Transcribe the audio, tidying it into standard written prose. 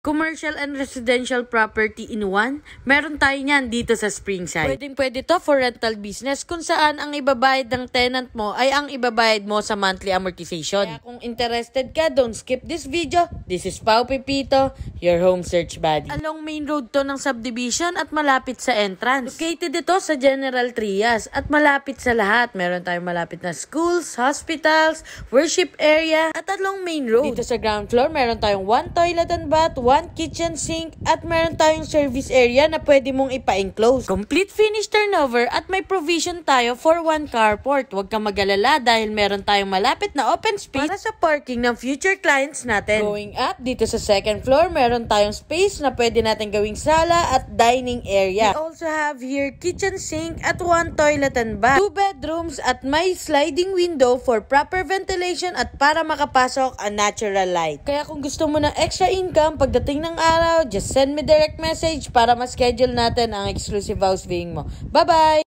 Commercial and residential property in one, meron tayo niyan dito sa Springside. Pwede to for rental business kung saan ang ibabayad ng tenant mo ay ang ibabayad mo sa monthly amortization. Kaya kung interested ka, don't skip this video. This is Pao Pepito, your home search buddy. Along main road to ng subdivision at malapit sa entrance. Located ito sa General Trias at malapit sa lahat. Meron tayong malapit na schools, hospitals, worship area at along main road. Dito sa ground floor, meron tayong 1 toilet and bath, 1 kitchen sink, at meron tayong service area na pwede mong ipa-enclose. Complete finish turnover at may provision tayo for 1 carport. Huwag kang mag-alala dahil meron tayong malapit na open space para sa parking ng future clients natin. Going up, dito sa second floor, meron tayong space na pwede natin gawing sala at dining area. We also have here kitchen sink at 1 toilet and bath, 2 bedrooms at may sliding window for proper ventilation at para makapasok ang natural light. Kaya kung gusto mo ng extra income pagdating ng araw, just send me direct message para ma-schedule natin ang exclusive house viewing mo. Bye-bye!